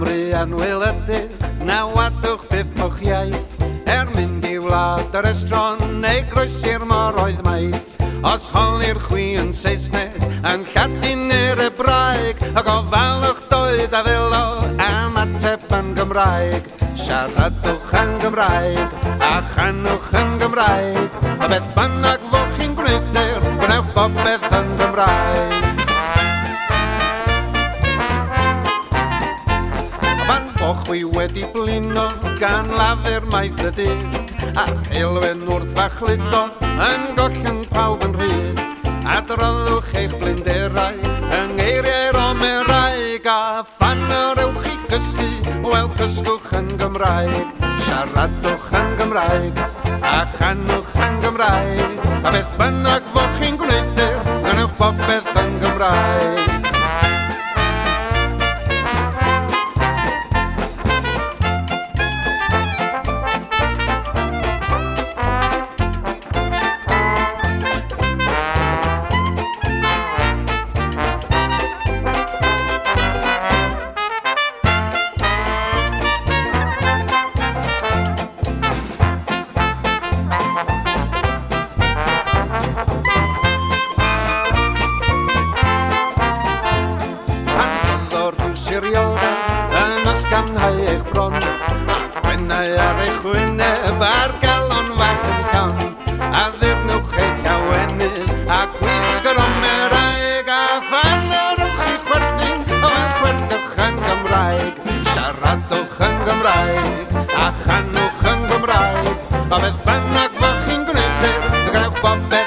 Cymru yn wyledig, na wadwch byth mwch iaith. Mynd i wlad yr estron, neu groesi'r mor oedd maith. Os holi'r chwi yn Saesneg, yn Lladin neu'r Ebraeg, ac ofalwch doed a felo am ateb yn Gymraeg. Siaradwch yn Gymraeg, a chanwch yn Gymraeg, a beth bynnag foch chi'n gwneud ne'r, gwnewch bobeth yn Gymraeg. Fan foch wi wedi blino gan lafur maith y dig, a'r heilwen wrth fachludo yn gollwng pawb yn rhyd. Adroddwch eich blinderau yng ngeiriau'r Omeraeg, a phan yr ewch i gysgu, wel cysgwch yn Gymraeg. Siaradwch yn Gymraeg, a chanwch yn Gymraeg, a beth bynnag foch chi'n gwneud ne'r, gwnewch bobeth yn Gymraeg. Yn ysgamhau eich bron, a gwennau ar eich wyneb a'r galon fach yn llawn, a ddyrnwch eich awenydd a gwisgo'r Omeraeg, a phan yr ewch i chwerthin, wel chwerthwch yn Gymraeg. Siaradwch yn Gymraeg, a chanwch yn Gymraeg, a beth bynnag foch chi'n gwneud ne'r, gwnewch bobeth